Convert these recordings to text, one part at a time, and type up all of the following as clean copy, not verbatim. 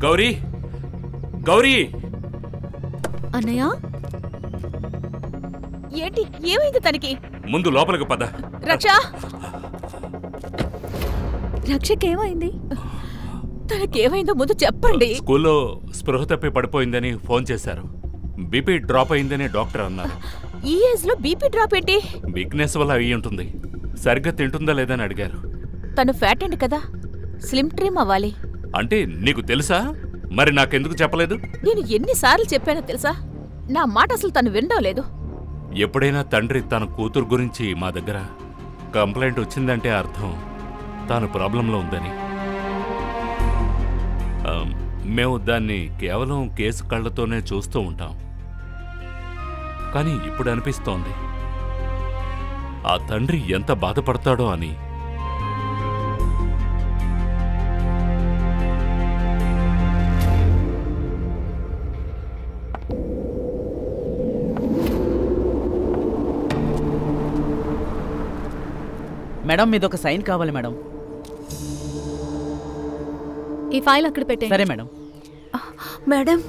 గౌరీ గౌరీ అన్నయ్య ఏంటి ఏమైంది తనకి? ముందు లోపలికి పద. రక్ష రక్షకేమైంది? తనకేమైందో ముందు చెప్పండి. స్కూల్లో స్పృహ తప్పి పడిపోయిందని ఫోన్ చేశారు. బీపీ డ్రాప్ అయిందని డాక్టర్ అన్నారు. ఈ ఏజ్ లో బీపీ డ్రాప్ ఏంటి? వీక్నెస్ వల్ల అయి ఉంటుంది. సరిగ్గా తింటుందా లేదని అడిగారు. తను ఫ్యాట్ అండ్ కదా, స్లిమ్ ట్రిమ్ అవ్వాలి. అంటే నీకు తెలుసా? మరి నాకెందుకు చెప్పలేదు? నేను ఎన్నిసార్లు చెప్పానో తెలుసా? నా మాట అసలు తను వినడం లేదు. ఎప్పుడైనా తండ్రి తన కూతురు గురించి మా దగ్గర కంప్లైంట్ వచ్చిందంటే అర్థం తాను ప్రాబ్లంలో ఉందని. మేము దాన్ని కేవలం కేసు కళ్ళతోనే చూస్తూ ఉంటాం. కానీ ఇప్పుడు అనిపిస్తోంది ఆ తండ్రి ఎంత బాధపడతాడో అని. మేడం మీదొక సైన్ కావాలి మేడం. ఈ ఫైల్ అక్కడ పెట్టే. సరే మేడం. మేడం,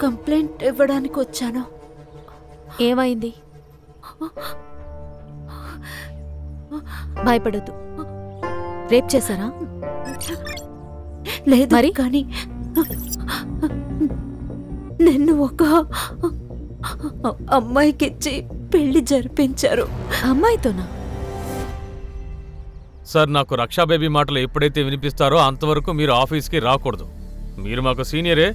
కంప్లైంట్ ఇవ్వడానికి వచ్చాను. ఏమైంది? భయపడద్దు. రేప్ చేశారా? లేదు మరి? కానీ నిన్ను ఒక అమ్మాయికిచ్చి పెళ్లి జరిపించారు. అమ్మాయితోనా? సార్, నాకు రక్షా బేబీ మాటలు ఎప్పుడైతే వినిపిస్తారో అంతవరకు మీరు ఆఫీస్కి రాకూడదు. మీరు మాకు సీనియరే,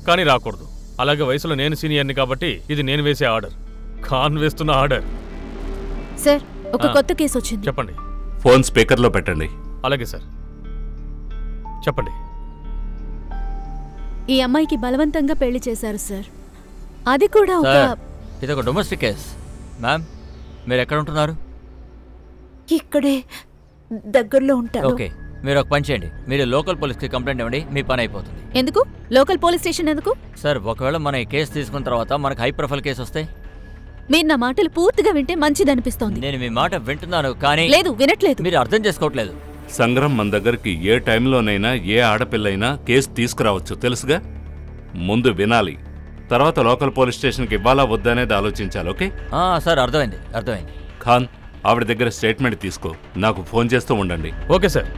కానీ రాకూడదు. అలాగే వయసులో నేను సీనియర్ని కాబట్టి ఇది నేను వేసే ఆర్డర్, ఖాన్ వేస్తున్న ఆర్డర్. సార్, ఒక కొత్త కేసు వచ్చింది. చెప్పండి. ఫోన్ స్పీకర్లో పెట్టండి. అలాగే సార్, చెప్పండి. ఈ అమ్మాయికి బలవంతంగా పెళ్లి చేశారు సార్. అది కూడా ఒక ఇదొక డొమెస్టిక్ కేస్. మ్యామ్, మీరు ఎక్కడ ఉంటున్నారు? ఇక్కడే దగ్గరలో ఉంటాను. ఓకే, మీరు ఒక పని చేయండి. మీరు లోకల్ పోలీస్కి కంప్లైంట్ ఇవ్వండి, మీ పని అయిపోతుంది. ఎందుకు? లోకల్ పోలీస్ స్టేషన్ ఎందుకు? సార్, ఒకవేళ మన ఈ కేసు తీసుకున్న తర్వాత మనకు హై ప్రొఫైల్ కేసు వస్తే? మీరు నా మాటలు పూర్తిగా వింటే మంచిదనిపిస్తోంది. నేను మీ మాట వింటున్నాను, కానీ లేదు, వినట్లేదు. మీరు అర్థం చేసుకోవట్లేదు. సంగ్రం మన దగ్గరికి ఏ టైంలోనైనా ఏ ఆడపిల్లైనా కేసు తీసుకురావచ్చు, తెలుసుగా? ముందు వినాలి, తర్వాత లోకల్ పోలీస్ స్టేషన్కి ఇవ్వాలా వద్దా అనేది ఆలోచించాలి. ఓకే సార్, అర్థమైంది అర్థమైంది. ఖాన్, ఆవిడ దగ్గర స్టేట్మెంట్ తీసుకో, నాకు ఫోన్ చేస్తూ ఉండండి. Okay sir.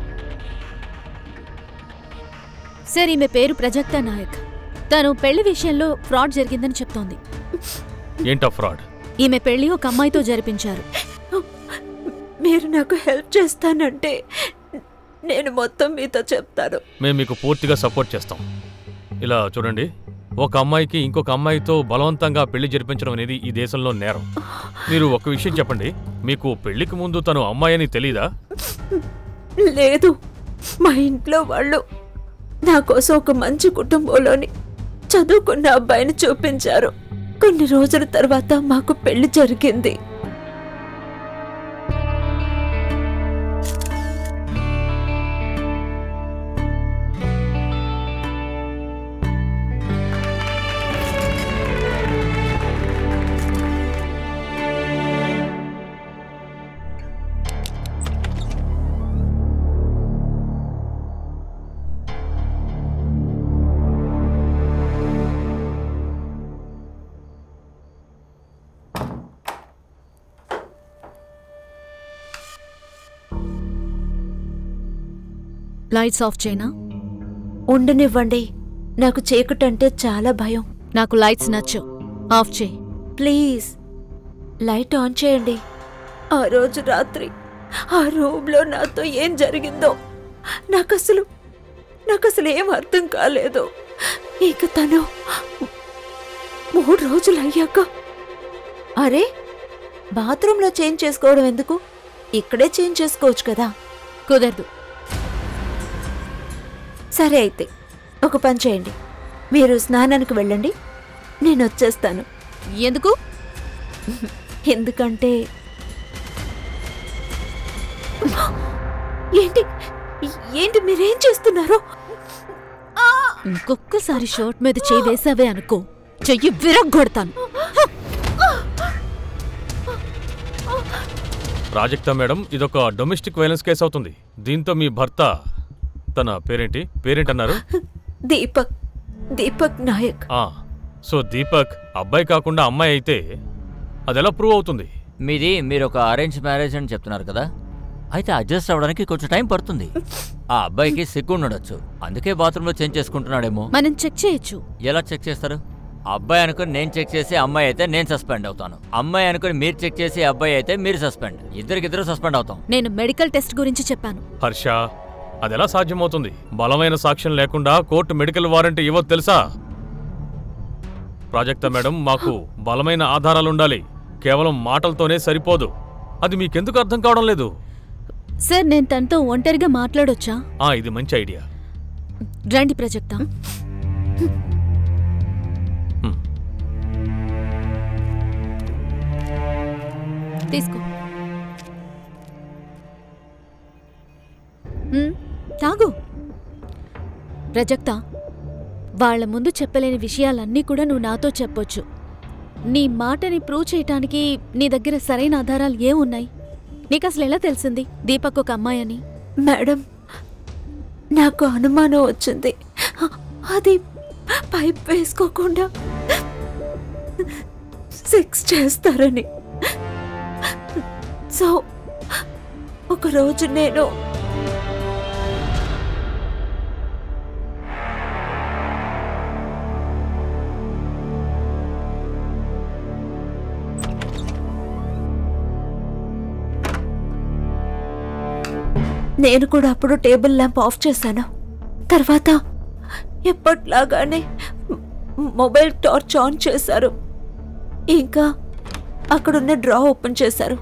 సార్, ఈమె పేరు ప్రజక్తా నాయక్. తను పెళ్లి విషయంలో ఫ్రాడ్ జరిగిందని చెప్తోంది. ఏంటా ఫ్రాడ్? ఈమె పెళ్లి ఒక అమ్మాయితో జరిపించారు. మీరు నాకు హెల్ప్ చేస్తానంటే నేను మొత్తం మీతో చెప్తాను. మేము మీకు పూర్తిగా సపోర్ట్ చేస్తాం. ఇలా చూడండి, ఒక అమ్మాయికి ఇంకొక అమ్మాయితో బలవంతంగా పెళ్లి జరిపించడం అనేది ఈ దేశంలో నేరం. మీరు ఒక విషయం చెప్పండి, మీకు పెళ్లికి ముందు తను అమ్మాయి అని తెలీదా? లేదు, మా ఇంట్లో వాళ్ళు నా కోసం ఒక మంచి కుటుంబంలోని చదువుకున్న అబ్బాయిని చూపించారు. కొన్ని రోజుల తర్వాత మాకు పెళ్లి జరిగింది. లైట్స్ ఆఫ్ చేయనా? ఉండనివ్వండి, నాకు చీకటంటే చాలా భయం. నాకు లైట్స్ నచ్చు. ఆఫ్ చేయి ప్లీజ్. లైట్ ఆన్ చేయండి. ఆ రోజు రాత్రి ఆ రూమ్లో నాతో ఏం జరిగిందో నాకసలు ఏం అర్థం కాలేదు. ఇక తను 3 రోజులు అయ్యాక, అరే, బాత్రూంలో చేంజ్ చేసుకోవడం ఎందుకు? ఇక్కడే చేంజ్ చేసుకోవచ్చు కదా. కుదరదు. సరే, అయితే ఒక పని చేయండి, మీరు స్నానానికి వెళ్ళండి, నేను వచ్చేస్తాను. ఎందుకు? ఎందుకంటే ఏంటి ఏంటి మీరేం చేస్తున్నారు? ఇంకొక్కసారి షర్ట్ మీద చేయి వేసావే అనుకో, చెయ్యి విరగ్గొడతాను. ప్రాజెక్టా మేడం, ఇదొక డొమెస్టిక్ వైలెన్స్ కేసు అవుతుంది. దీంతో మీ భర్త తన పేరేంటన్నారు? దీపక్ నాయక్. సో దీపక్ అబ్బాయి కాకుండా అమ్మాయి అయితే అదెలా ప్రూవ్ అవుతుంది? మీరు ఒక అరేంజ్ మ్యారేజ్ అని చెప్తున్నారు కదా, అయితే అడ్జస్ట్ అవ్వడానికి కొంచెం టైం పడుతుంది. ఆ అబ్బాయికి సిగ్గు ఉండొచ్చు, అందుకే బాత్రూంలో చేంజ్ చేసుకుంటున్నాడేమో. మనం చెక్ చేయొచ్చు. ఎలా చెక్ చేస్తారు? అబ్బాయి అనుకుని నేను చెక్ చేసి అమ్మాయి అయితే నేను సస్పెండ్ అవుతాను, అమ్మాయి అనుకుని మీరు చెక్ చేసి అబ్బాయి అయితే మీరు సస్పెండ్, ఇద్దరికిద్దరు సస్పెండ్ అవుతాం. నేను మెడికల్ టెస్ట్ గురించి చెప్పాను. హర్ష, అదెలా సాధ్యమవుతుంది? బలమైన సాక్ష్యం లేకుండా కోర్టు మెడికల్ వారెంట్ ఇవ్వదు తెలుసా? ప్రాజెక్ట్ మేడం, మాకు బలమైన ఆధారాలుండాలి, కేవలం మాటలతోనే సరిపోదు. అది మీకెందుకు అర్థం కావడం లేదు? సార్, నేను తనతో ఒంటరిగా మాట్లాడొచ్చా? ఇది మంచి ఐడియా. రండి ప్రజెక్త. తీసుకో, తాగు. ప్రజక్త, వాళ్ల ముందు చెప్పలేని విషయాలన్నీ కూడా నువ్వు నాతో చెప్పొచ్చు. నీ మాటని ప్రూవ్ చేయటానికి నీ దగ్గర సరైన ఆధారాలు ఏమున్నాయి? నీకసలు ఎలా తెలిసింది దీపక్ ఒక అమ్మాయి అని? మేడం, నాకు అనుమానం వచ్చింది. అది పైప్ వేసుకోకుండా సెక్స్ చేస్తారని. సో ఒకరోజు నేను కూడా అప్పుడు టేబుల్ ల్యాంప్ ఆఫ్ చేశాను. తర్వాత ఎప్పట్లాగానే మొబైల్ టార్చ్ ఆన్ చేశారు. ఇంకా అక్కడున్న డ్రా ఓపెన్ చేశారు.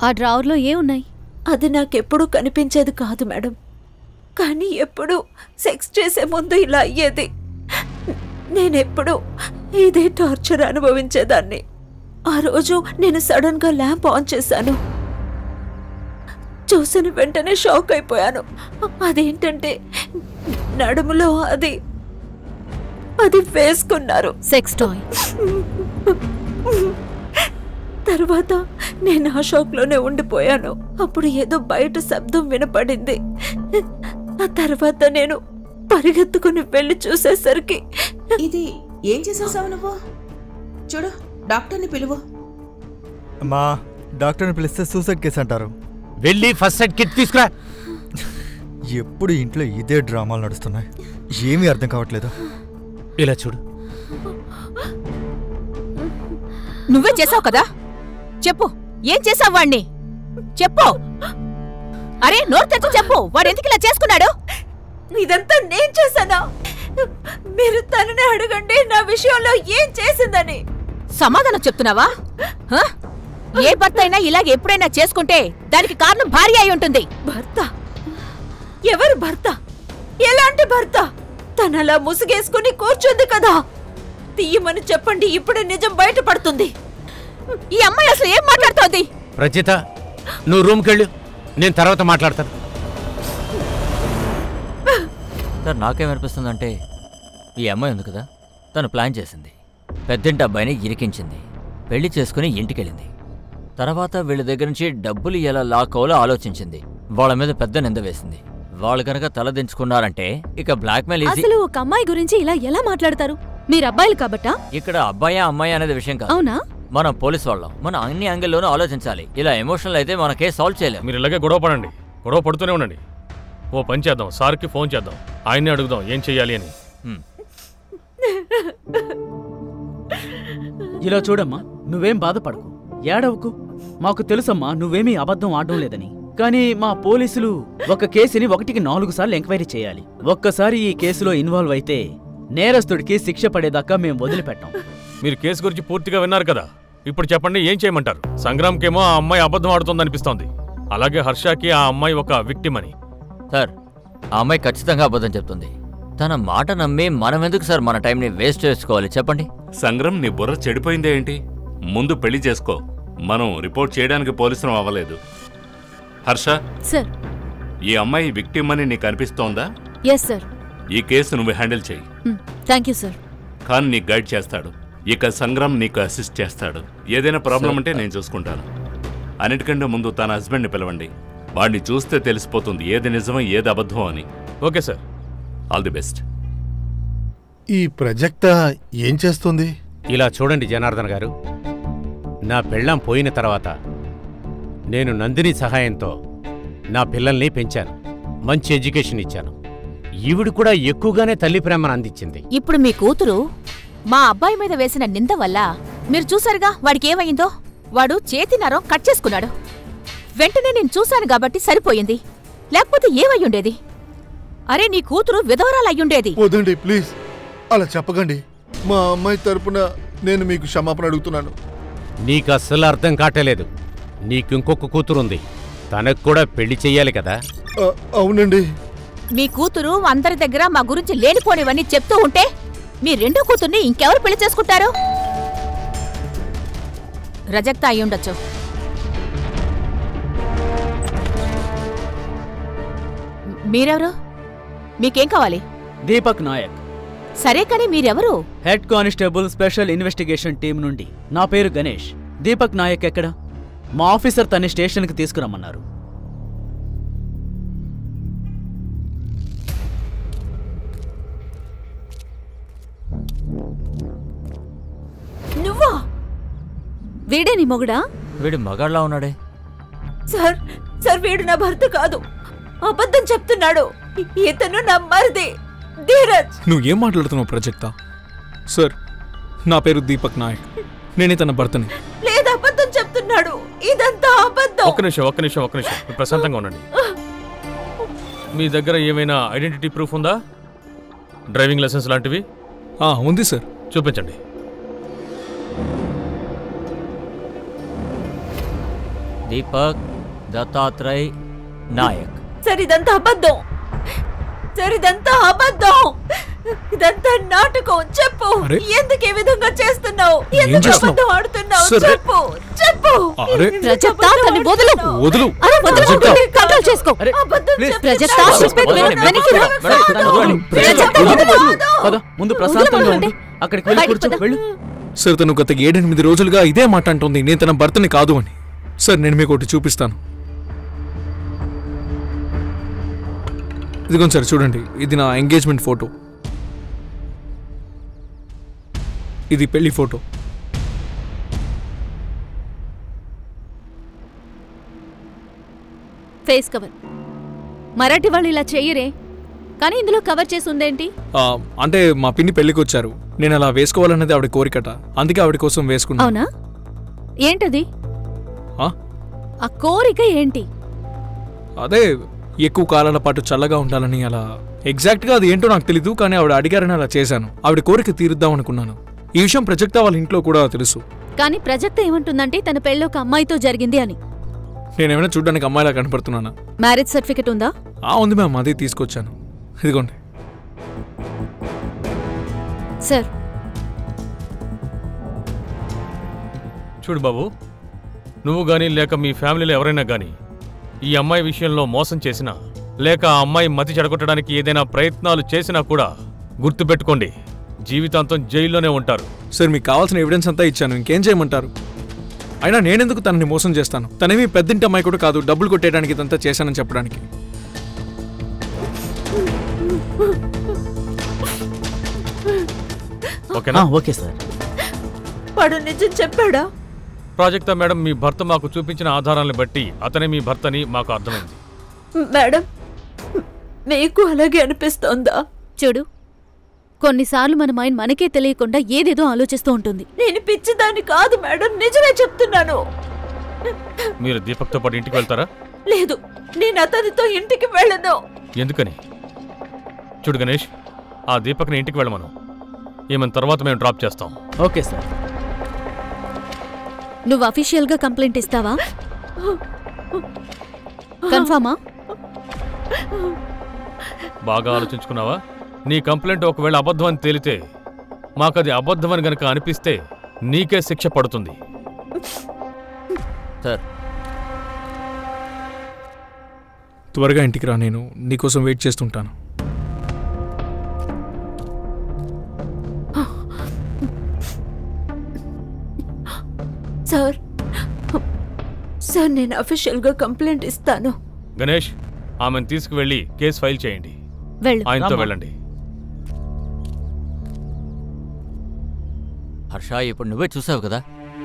ఆ డ్రావర్లో ఏమున్నాయి? అది నాకెప్పుడూ కనిపించేది కాదు మేడం, కానీ ఎప్పుడు సెక్స్ చేసే ముందు ఇలా అయ్యేది. నేనెప్పుడు ఇదే టార్చర్ అనుభవించేదాన్ని. ఆ రోజు నేను సడన్ గా ల్యాంప్ ఆన్ చేశాను. చూసిన వెంటనే షాక్ అయిపోయాను. అదేంటంటే నడుములో అది వేసుకున్నారు, సెక్స్ టాయ్. తర్వాత నేను ఆ షాక్లోనే ఉండిపోయాను. అప్పుడు ఏదో బయట శబ్దం వినపడింది. ఆ తర్వాత నేను పరిగెత్తుకుని వెళ్ళి చూసేసరికి ఇది ఏం చేసేసావు నువ్వు? చూడు, డాక్టర్ని పిలువు. అమ్మా, డాక్టర్ని పిలిస్తే సూసైడ్ కేసు అంటారు. వెళ్ళి ఫస్ట్ ఎయిడ్ కిట్ తీసుకురా. ఎప్పుడు ఇంట్లో ఇదే డ్రామాలు నడుస్తున్నాయి, ఏమీ అర్థం కావట్లేదు. ఇలా చూడు. నువ్వే చేసావు కదా, చెప్పు. ఏం చేసావు వాణ్ణి? చెప్పు. అరే, నోరు తెచ్చి చెప్పు. వాడు ఎందుకు ఇలా చేసుకున్నాడు? ఇదంతా నేను చేశానా? మీరు తననే అడగండి నా విషయంలో ఏం చేసిందని. సమాధానం చెప్తున్నావా? ఏ భర్త అయినా ఇలాగ ఎప్పుడైనా చేసుకుంటే దానికి కారణం భార్య అయి ఉంటుంది. భర్త? ఎవరు భర్త? ఎలాంటి భర్త? తనలా ముసుగేసుకుని కూర్చుంది కదా, తీయమని చెప్పండి, ఇప్పుడే నిజం బయటపడుతుంది. ఈ అమ్మాయి అసలు ఏం మాట్లాడుతోంది? ప్రజిత, నువ్వు రూమ్కి వెళ్ళు, నేను తర్వాత మాట్లాడతాను. సార్, నాకేమనిపిస్తుందంటే ఈ అమ్మాయి ఉంది కదా, తను ప్లాన్ చేసింది. పెద్దింటి అబ్బాయిని ఇరికించింది, పెళ్లి చేసుకుని ఇంటికెళ్ళింది. తర్వాత వీళ్ళ దగ్గర నుంచి డబ్బులు ఎలా లాక్కోవాలో ఆలోచించింది. వాళ్ళ మీద పెద్ద నింద వేసింది. వాళ్ళు కనుక తలదించుకున్నారంటే ఇక బ్లాక్మెయిల్ ఈజీ. అసలు ఒక అమ్మాయి గురించి ఇలా ఎలా మాట్లాడతారు? మీరు అబ్బాయిలు కాబట్టా? ఇక్కడ అబ్బాయా అమ్మాయి అనేది విషయం కాదు. అవునా? మనం పోలీస్ వాళ్ళం, మనం అన్ని యాంగిల్లోనూ ఆలోచించాలి. ఇలా ఎమోషనల్ అయితే మన కేసు సాల్వ్ చేయలేం. మీరు ఇలాగే గొడవ పడండి, గొడవ పడుతూనే ఉండండి. ఓ పని చేద్దాం, సార్కి ఫోన్ చేద్దాం, ఆయన్ని అడుగుదాం ఏం చెయ్యాలి అని. ఇలా చూడమ్మా, నువ్వేం బాధపడకు, ఏడవకు. మాకు తెలుసమ్మా నువ్వేమీ అబద్ధం ఆడడం లేదని. కానీ మా పోలీసులు ఒక కేసుని 1కి 4 సార్లు ఎంక్వైరీ చేయాలి. ఒక్కసారి ఈ కేసులో ఇన్వాల్వ్ అయితే నేరస్తుడికి శిక్ష పడేదాకా మేము వదిలిపెట్టాం. మీరు కేసు గురించి పూర్తిగా విన్నారు కదా, ఇప్పుడు చెప్పండి ఏం చేయమంటారు? సంగ్రామ్కేమో ఆ అమ్మాయి అబద్ధం ఆడుతోందనిపిస్తోంది, అలాగే హర్షకి ఆ అమ్మాయి ఒక విక్టిమ్ అని. సార్, ఆ అమ్మాయి ఖచ్చితంగా అబద్ధం చెప్తుంది. తన మాట నమ్మి మనం ఎందుకు సార్ మన టైంని వేస్ట్ చేసుకోవాలి చెప్పండి? సంగ్రామ్, నీ బుర్ర చెడిపోయిందే ఏంటి? ముందు పెళ్లి చేసుకో. మనం రిపోర్ట్ చేయడానికి పోలీసులు అవ్వలేదు. హర్ష సార్, ఈ అమ్మాయి విక్టిమ్ అని నీకు అనిపిస్తోందా? Yes sir. ఈ కేసు నువ్వు హ్యాండిల్ చేయి. Thank you sir. ఖాన్ నీకు గైడ్ చేస్తాడు. ఇక సంగ్రామ్ నీకు అసిస్ట్ చేస్తాడు. ఏదైనా ప్రాబ్లం ఉంటే నేను చూసుకుంటాను. అన్నిటికంటే ముందు తన హస్బెండ్ని పిలవండి. వాడిని చూస్తే తెలిసిపోతుంది ఏది నిజమో ఏది అబద్ధం అని. Okay sir. All the best. ఈ ప్రజెక్ట ఏం చేస్తుంది? ఇలా చూడండి జనార్దన్ గారు, నా పెళ్ళాం పోయిన తర్వాత నేను నందిని సహాయంతో నా పిల్లల్ని పెంచాను, మంచి ఎడ్యుకేషన్ ఇచ్చాను. ఈవిడ కూడా ఎక్కువగానే తల్లి ప్రేమను అందించింది. ఇప్పుడు మీ కూతురు మా అబ్బాయి మీద వేసిన నింద వల్ల మీరు చూశారుగా వాడికి ఏమైందో. వాడు చేతి నరం కట్ చేసుకున్నాడు. వెంటనే నేను చూశాను కాబట్టి సరిపోయింది, లేకపోతే ఏమయ్యుండేది? అరే నీ కూతురు విధవరాలయ్యుండేది. వదండి ప్లీజ్, అలా చెప్పకండి. మా అమ్మాయి తరపున నేను మీకు క్షమాపణ అడుగుతున్నాను. నీకు అస్సలు అర్థం కాటలేదు. నీకింకొక కూతురుంది, తనకు కూడా పెళ్లి చెయ్యాలి కదా. అవునండి. మీ కూతురు అందరి దగ్గర మా గురించి లేనిపోనివన్నీ చెప్తూ ఉంటే మీ రెండో కూతుర్ని ఇంకెవరు పెళ్లి చేసుకుంటారు? రజక్త అయ్యుండొచ్చు. మీరెవరు? మీకేం కావాలి? దీపక్ నాయక్. సరే కానీ మీరెవరు? Head constable special investigation team నుండి. నా పేరు గణేష్. దీపక్ నాయక్ ఎక్కడ? మా ఆఫీసర్ తన్ని స్టేషన్కి తీసుకురమ్మన్నారు. నువ్వా? వీడే నీ మొగుడా? వీడు మగాళ్ళ ఉన్నాడే. సార్ సార్ వీడు నా భర్త కాదు, అబద్ధం చెప్తున్నాడు. ఇతను నా మరిది ధీరజ్. నువ్వేం మాట్లాడుతున్నావు ప్రజెక్తా? సార్, నా పేరు దీపక్ నాయక్, నేనే తన భర్తని. లేదు, అబద్ధం చెప్తున్నాడు. ఇదంతా అబద్ధం. ఒక్క నిమిషం. ప్రశాంతంగా ఉండండి. మీ దగ్గర ఏమైనా ఐడెంటిటీ ప్రూఫ్ ఉందా? డ్రైవింగ్ లైసెన్స్ లాంటివి? ఉంది సార్. చూపించండి. దీపక్ దత్తాత్రేయ్ నాయక్. సార్ ఇదంతా అబద్ధం. సార్ ఇదంతా అబద్ధం. ఇదంతా నాటకం. చెప్పు, ఎందుకు ఈ విధంగా చేస్తున్నావు? ఎందుకు అబద్ధం ఆడుతున్నావు? చెప్పు చెప్పు. ప్రజక్తా తన్ని వదులు. వదులు. అరే వదులు. కంట్రోల్ చేసుకో. ప్రజక్తా వెనక్కి రా. పద, ముందు ప్రశాంతంగా ఉండు. అక్కడికి వెళ్ళి కూర్చో. వెళ్ళు. సార్, తను గత 7-8 రోజులుగా ఇదే మాట అంటుంది, నేను తన భర్తని కాదు అని. సార్, నేను మీకు ఒకటి చూపిస్తాను. ఇదిగోండి సార్, చూడండి. ఇది నా ఎంగేజ్మెంట్ ఫోటో, ఇది పెళ్లి ఫోటో. Face cover. మరాఠీ వాళ్ళు ఇలా చెయ్యరే, కానీ ఇందులో కవర్ చేసి ఉందేంటి? అంటే మా పిన్ని పెళ్లికి వచ్చారు, నేను అలా వేసుకోవాలన్నది ఆవిడ కోరికట, అందుకే ఆవిడ కోసం వేసుకున్నా. అవునా? ఏంటది? ఆ కోరిక ఏంటి? అదే ఎక్కువ కాలాల పాటు చల్లగా ఉండాలని. అలా ఎగ్జాక్ట్గా అది ఏంటో నాకు తెలీదు, కానీ ఆవిడ అడిగారని అలా చేశాను. ఆవిడ కోరిక తీరుద్దాం అనుకున్నాను. ఈ విషయం ప్రజక్త వాళ్ళ ఇంట్లో కూడా తెలుసు. కానీ ప్రజక్త ఏమంటుందంటే తన పెళ్ళి ఒక అమ్మాయితో జరిగింది అని. నేనేమైనా చూడ్డానికి అమ్మాయిలా కనపడుతున్నానా? మ్యారేజ్ సర్టిఫికెట్ ఉందా? ఉంది మ్యామ్, అదే తీసుకొచ్చాను. ఇదిగోండి. సార్, చూడు బాబు, నువ్వు గానీ లేక మీ ఫ్యామిలీలో ఎవరైనా గానీ ఈ అమ్మాయి విషయంలో మోసం చేసినా లేక ఆ అమ్మాయి మతి చెడగొట్టడానికి ఏదైనా ప్రయత్నాలు చేసినా కూడా గుర్తుపెట్టుకోండి, జీవితాంతం జైల్లోనే ఉంటారు. సార్, మీకు కావాల్సిన ఎవిడెన్స్ అంతా ఇచ్చాను, ఇంకేం చేయమంటారు? అయినా నేనెందుకు తనని మోసం చేస్తాను? తనేమీ పెద్దింటి అమ్మాయి కూడా కాదు, డబ్బులు కొట్టేయడానికి ఇదంతా చేశానని చెప్పడానికి. ఓకేనా? Okay sir. వాడు నిజం చెప్పాడా? ప్రాజెక్టా మేడం, మీ భర్త మాకు చూపించిన ఆధారాలను బట్టి అతనే మీ భర్తని మాకు అర్థమైంది. మేడం, మీకు అలాగే అనిపిస్తోందా? చూడు, కొన్నిసార్లు మన మైండ్ మనకే తెలియకుండా ఏదేదో ఆలోచిస్తూ ఉంటుంది. నేను పిచ్చిదాన్ని కాదు మేడం, నిజమే చెప్తున్నాను. మీరు దీపక్తో పాటు ఇంటికి వెళ్తారా? లేదు, నేను అతనితో ఇంటికి వెళ్ళను. ఎందుకని? చూడు గణేష్, ఆ దీపక్ని ఇంటికి వెళ్ళమను. ఏమైనా తర్వాత మేము డ్రాప్ చేస్తాం. Okay sir. నువ్వు అఫీషియల్ గా కంప్లైంట్ ఇస్తావా? కన్ఫర్మా? బాగా ఆలోచించుకున్నావా? నీ కంప్లైంట్ ఒకవేళ అబద్ధం అని తేలితే, మాకది అబద్ధమని గనక అనిపిస్తే నీకే శిక్ష పడుతుంది. సార్, త్వరగా ఇంటికి రా, నేను నీకోసం వెయిట్ చేస్తుంటాను. సార్ సార్ నేను అఫీషియల్గా కంప్లైంట్ ఇస్తాను. గణేష్, ఆమెను తీసుకువెళ్ళి కేసు ఫైల్ చేయండి. ఆయనతో వెళ్ళండి. హర్ష, ఇప్పుడు నువ్వే చూసావు కదా,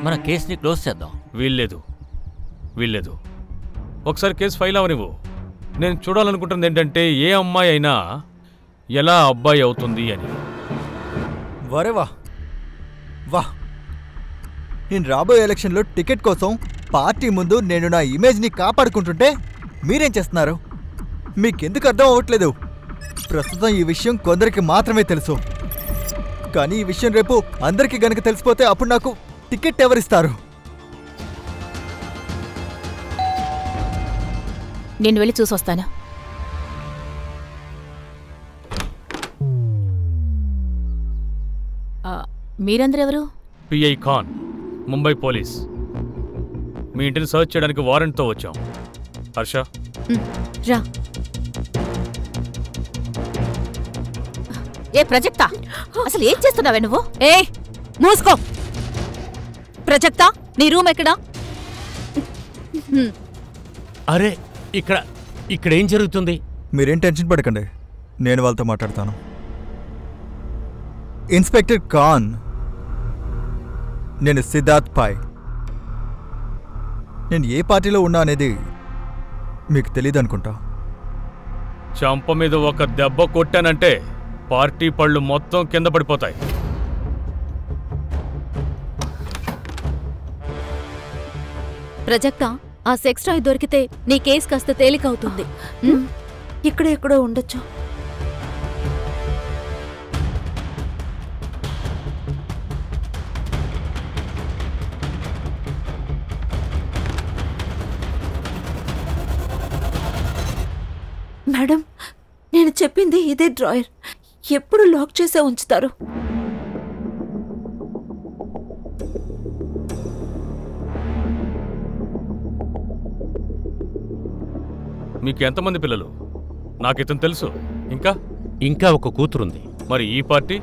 మన కేసుని క్లోజ్ చేద్దాం. వీల్లేదు. ఒకసారి కేసు ఫైల్ అవనివ్వు. నేను చూడాలనుకుంటుంది ఏంటంటే ఏ అమ్మాయి అయినా ఎలా అబ్బాయి అవుతుంది అని. వరే వా, నేను రాబోయే ఎలక్షన్లో టికెట్ కోసం పార్టీ ముందు నేను నా ఇమేజ్ని కాపాడుకుంటుంటే మీరేం చేస్తున్నారు? మీకెందుకు అర్థం అవ్వట్లేదు? ప్రస్తుతం ఈ విషయం కొందరికి మాత్రమే తెలుసు, కానీ ఈ విషయం రేపు అందరికీ గనక తెలిసిపోతే అప్పుడు నాకు టికెట్ ఎవరిస్తారు? నేను వెళ్ళి చూసొస్తాను. మీరందరెవరు? PI Khan, Mumbai police. మీ ఇంటిని సర్చ్ చేయడానికి వారెంట్తో వచ్చాం. హర్ష రా. ఏ ప్రజెక్టా, అసలు ఏం చేస్తున్నావే నువ్వు? ఏ మూసుకో. ప్రజెక్టా, నీ రూమ్ ఎక్కడా? అరే, ఇక్కడ ఏం జరుగుతుంది? మీరేం టెన్షన్ పడకండి, నేను వాళ్ళతో మాట్లాడతాను. ఇన్స్పెక్టర్ ఖాన్, నేను సిద్ధార్థ్ పాయ్. నేను ఏ పార్టీలో ఉన్నా అనేది మీకు తెలీదు అనుకుంటా. చంప మీద ఒక దెబ్బ కొట్టానంటే పార్టీ పళ్ళు మొత్తం కింద పడిపోతాయి. ప్రజెక్టా, ఆ సెక్స్ టాయ్ దొరికితే నీ కేసు కాస్త తేలికవుతుంది. ఎక్కడో ఉండొచ్చు. మేడం, నేను చెప్పింది ఇదే డ్రాయర్. ఎప్పుడు లాక్ చేసే ఉంచుతారు? మీకు ఎంతమంది పిల్లలు? నాకు ఇతను తెలుసు. ఇంకా ఒక కూతురుంది. మరి ఈ పార్టీ?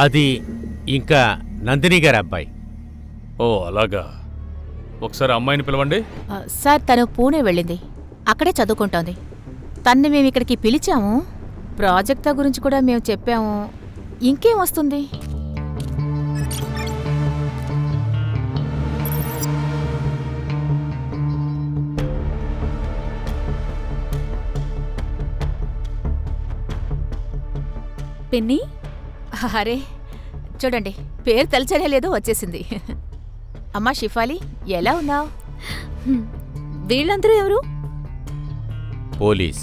అది ఇంకా నందిని గారి అబ్బాయి. ఓ అలాగా. ఒకసారి అమ్మాయిని పిలవండి. సార్, తను పూణే వెళ్ళింది, అక్కడే చదువుకుంటోంది. తన్ని మేము ఇక్కడికి పిలిచాము. ప్రాజెక్ట్ గురించి కూడా మేము చెప్పాము. ఇంకేం వస్తుంది? పిన్ని, అరే చూడండి, పేరు తెలిచనే లేదో వచ్చేసింది. అమ్మా షిఫాలి, ఎలా ఉన్నావు? వీళ్ళందరూ ఎవరు? పోలీస్.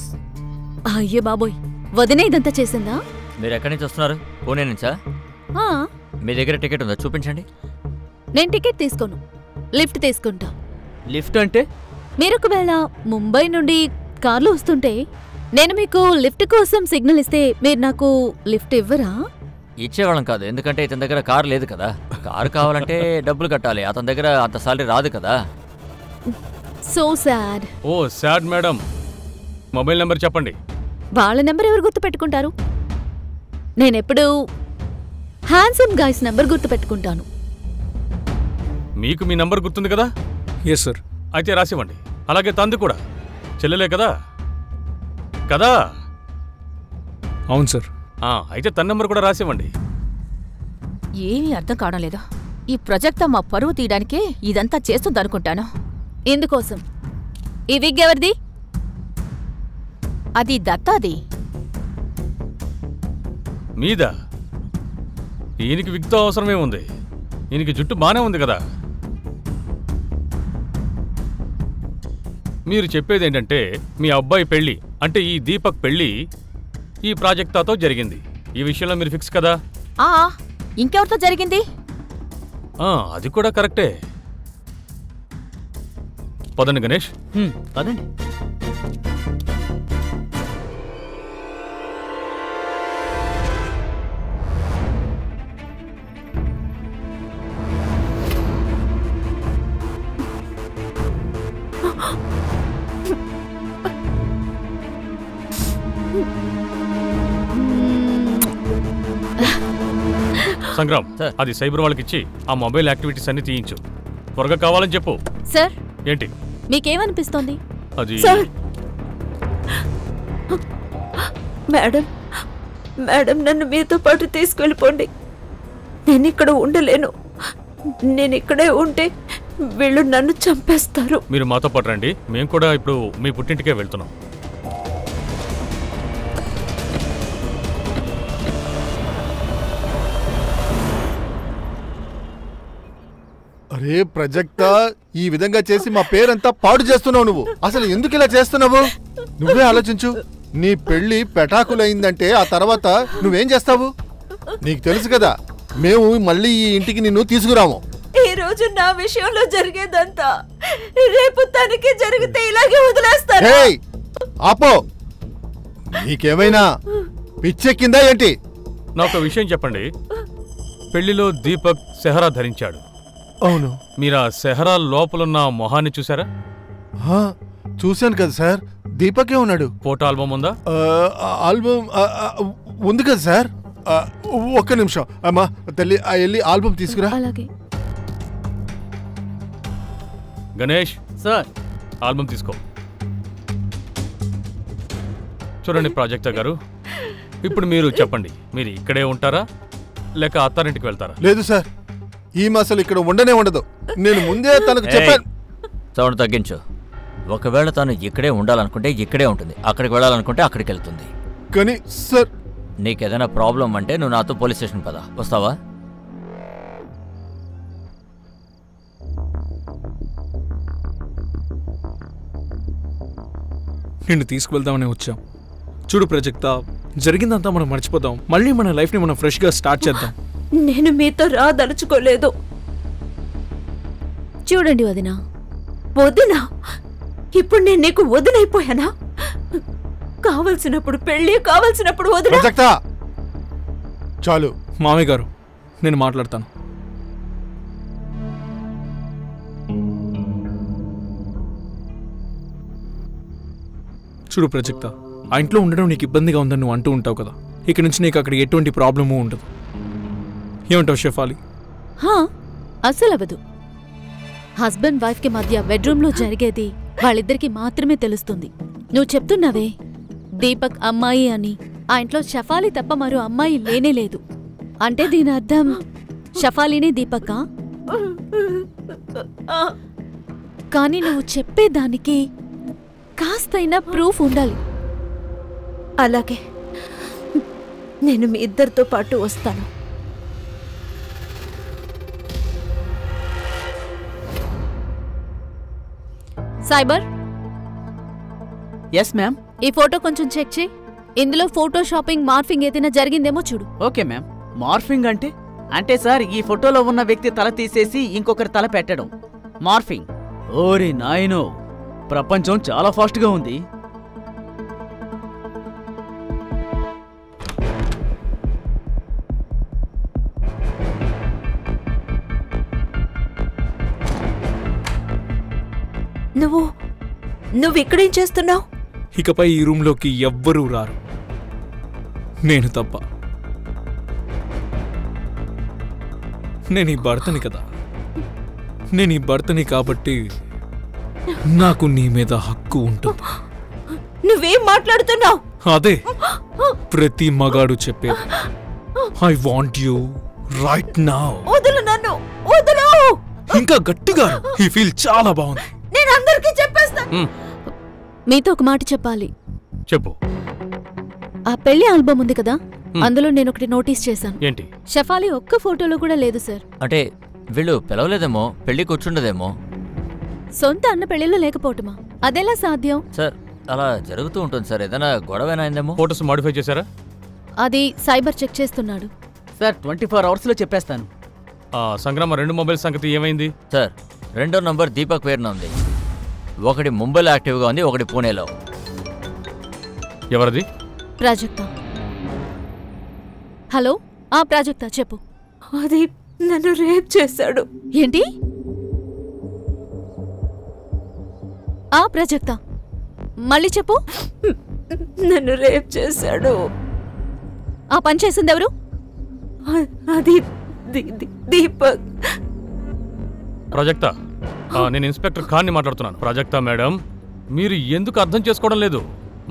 అయ్యే బాబోయ్, వదినే ఇదంతా చేసిందా? మీరు ఎక్కడి నుంచి వస్తున్నారు? పూణే నుంచా? మీ దగ్గర టికెట్ ఉందా? చూపించండి. నేను టికెట్ తీసుకోను, లిఫ్ట్ తీసుకుంటా. లిఫ్ట్ అంటే? మీరు ఒకవేళ ముంబై నుండి కార్లో వస్తుంటే నేను మీకు లిఫ్ట్ కోసం సిగ్నల్ ఇస్తే మీరు నాకు లిఫ్ట్ ఇవ్వరా? ఇచ్చేవాళ్ళం కాదు, ఎందుకంటే ఇతని దగ్గర కారు లేదు కదా. కారు కావాలంటే డబ్బులు కట్టాలి, అతని దగ్గర అంత సాలరీ రాదు కదా. So sad. Oh sad madam, mobile number చెప్పండి. వాళ్ళ నెంబర్ ఎవరు గుర్తు పెట్టుకుంటారు? నేనెప్పుడు హ్యాండ్సమ్ గైస్ నెంబర్ గుర్తు పెట్టుకుంటాను. మీకు మీ నంబర్ గుర్తుంది కదా? Yes sir. అయితే రాసివ్వండి. అలాగే తంది కూడా, చెల్లెలే కదా? అవును సార్. అయితే తన నెంబర్ కూడా రాసివ్వండి. ఏమీ అర్థం కావడం లేదు. ఈ ప్రాజెక్ట్ మా పరువు తీయడానికే ఇదంతా చేస్తుందనుకుంటాను. ఎందుకోసం? ఈ విగ్ ఎవరిది? అది దత్తాది. మీద ఈయనకి విగ్తో అవసరమే ఉంది. ఈయనకి జుట్టు బానే ఉంది కదా. మీరు చెప్పేది ఏంటంటే మీ అబ్బాయి పెళ్లి అంటే ఈ దీపక్ పెళ్లి ఈ ప్రాజెక్టాతో జరిగింది. ఈ విషయంలో మీరు ఫిక్స్ కదా? ఇంకెవరితో జరిగింది? అది కూడా కరెక్టే. పదండి గణేష్. పదండి. సంగ్రామ్, అది సైబర్ వాళ్ళకి ఇచ్చి ఆ మొబైల్ యాక్టివిటీస్ అన్ని తీయించు. త్వరగా కావాలని చెప్పు. సార్ ఏంటి మీకేమనిపిస్తోంది? అది సార్ మేడం మేడం నన్ను మీతో పాటు తీసుకెళ్ళిపోండి. నేను ఇక్కడ ఉండలేను. నేను ఇక్కడే ఉంటే వీళ్ళు నన్ను చంపేస్తారు. మీరు మాతో పాటు రండి. మేము కూడా ఇప్పుడు మీ పుట్టింటికే వెళ్తున్నాం. అరే ప్రజక్త, ఈ విధంగా చేసి మా పేరంతా పాడు చేస్తున్నావు. నువ్వు అసలు ఎందుకు ఇలా చేస్తున్నావు? నువ్వే ఆలోచించు. నీ పెళ్లి పెటాకులైందంటే ఆ తర్వాత నువ్వేం చేస్తావు? నీకు తెలుసు కదా, మేము మళ్ళీ ఈ ఇంటికి నిన్ను తీసుకురాము. ఈ రోజు నా విషయంలో జరిగేదంతా రేపు తనకి జరిగితే ఇలాగే వదిలేస్తారు. ఆపో, నీకేమైనా పిచ్చెక్కిందా ఏంటి? నాకు విషయం చెప్పండి. పెళ్లిలో దీపక్ సెహరా ధరించాడు. అవును. మీరు ఆ సెహరా లోపలున్న మొహాన్ని చూసారా? చూశాను కదా సార్. దీపకే ఉన్నాడు. ఫోటో ఆల్బమ్ ఉందా? ఆల్బమ్ ఉంది కదా సార్. ఒక్క నిమిషం అమ్మా తల్లి, వెళ్ళి ఆల్బమ్ తీసుకురా. అలాగే. గణేష్ సార్, ఆల్బమ్ తీసుకో. చూడండి ప్రాజెక్టర్ గారు, ఇప్పుడు మీరు చెప్పండి, మీరు ఇక్కడే ఉంటారా లేక అత్తారింటికి వెళ్తారా? లేదు సార్, ఈ అసలు ఇక్కడ ఉండనే ఉండదు. నేను ముందే తనకు చెప్పాను. సౌండ్ తగ్గించు. ఒకవేళ తను ఇక్కడే ఉండాలనుకుంటే ఇక్కడే ఉంటుంది, అక్కడికి వెళ్ళాలనుకుంటే అక్కడికి వెళ్తుంది. కానీ సార్, నీకేదైనా ప్రాబ్లం అంటే నువ్వు నాతో పోలీస్ స్టేషన్ పద. వస్తావా? నిన్ను తీసుకువెళ్దామని వచ్చాం. చూడు ప్రజక్త, జరిగిందంతా మనం మర్చిపోదాం. మళ్ళీ మన లైఫ్ని మనం ఫ్రెష్గా స్టార్ట్ చేద్దాం. నేను మీతో రాదలుచుకోలేదు. చూడండి వదినా. వదినా? ఇప్పుడు నేను నీకు వదినైపోయానా? కావలసినప్పుడు పెళ్లి, కావలసినప్పుడు వదిన. చాలు. మామయ్య గారు, నేను మాట్లాడతాను. చూడు ప్రజక్త, ఆ ఇంట్లో ఉండడం నీకు ఇబ్బందిగా ఉందని నువ్వు అంటూ ఉంటావు కదా. ఇక నుంచి నీకు అక్కడ ఎటువంటి ప్రాబ్లము ఉండదు. ఏమంటావు షెఫాలి? అసలు అవదు. హస్బెండ్ వైఫ్ కి మధ్య బెడ్రూమ్లో జరిగేది వాళ్ళిద్దరికి మాత్రమే తెలుస్తుంది. నువ్వు చెప్తున్నావే దీపక్ అమ్మాయి అని, ఆ ఇంట్లో షఫాలి తప్ప మరో అమ్మాయి లేనే లేదు అంటే దీని అర్థం షఫాలినే దీపక్కా? కానీ నువ్వు చెప్పేదానికి కాస్తైనా ప్రూఫ్ ఉండాలి. అలాగే, నేను మీ ఇద్దరితో పాటు వస్తాను. సైబర్. Yes ma'am. ఈ ఫోటో కొంచెం చెక్ చేయి. ఇందులో ఫోటో షాపింగ్, మార్ఫింగ్ ఏదైనా జరిగిందేమో చూడు. Okay ma'am. మార్ఫింగ్ అంటే? అంటే సార్, ఈ ఫోటోలో ఉన్న వ్యక్తి తల తీసేసి ఇంకొకరి తల పెట్టడం మార్ఫింగ్. ఓరి నాయనో, ప్రపంచం చాలా ఫాస్ట్గా ఉంది. నువ్వు ఇక్కడేం చేస్తున్నావు? ఇకపై ఈ రూమ్లోకి ఎవ్వరూ రారు, నేను తప్ప. నేను ఈ భర్తని కదా, నేను ఈ భర్తని కాబట్టి నాకు నీ మీద హక్కు ఉంటుంది. నువ్వేం మాట్లాడుతున్నావు? అదే ప్రతి మగాడు చెప్పేది. I want you right now. వదులు నన్ను, వదులు. ఇంకా గట్టిగా. ఈ ఫీల్ చాలా బాగుంది. నేను అందరికీ చెప్పేస్తా. మీతో ఒక మాట చెప్పాలి. చెప్పు. ఆ పెళ్లి ఆల్బమ్ ఉంది కదా, అందులో నేను ఒకటి నోటీస్ చేశాను. ఏంటి? షఫాలి ఒక్క ఫోటోలో కూడా లేదు సార్. అంటే వీళ్ళు పిలవలేదేమో, పెళ్లి కూర్చుండదేమో. సొంత అన్న పెళ్లిలో లేకపోవటమా? అదెలా సాధ్యం? సార్, అలా జరుగుతూ ఉంటుంది సార్. ఏదైనా గొడవ అయిందేమో. ఫోటోస్ మాడిఫై చేశారా? అది సైబర్ చెక్ చేస్తున్నాడు సార్. 24 అవర్స్లో చెప్పేస్తాను. సంగ్రామ 2 మొబైల్ సంగతి ఏమైంది? సార్, 2వ నంబర్ దీపక్ పేరున ఉంది. ఒకటి ముంబైలో యాక్టివ్గా ఉంది, ఒకటి పూణేలో. ఎవరిది? ప్రాజెక్టా. హలో, ప్రాజెక్టా చెప్పు. అది నన్ను రేప్ చేశాడు. ఏంటి? ప్రాజెక్టా, మళ్ళీ చెప్పు. నన్ను రేప్ చేశాడు. ఆ పని చేసింది ఎవరు? అది దీపక్. ప్రాజెక్టా నేను ఇన్స్పెక్టర్ ఖాన్ని మాట్లాడుతున్నాను. ప్రాజెక్టా మేడం, మీరు ఎందుకు అర్థం చేసుకోవడం లేదు?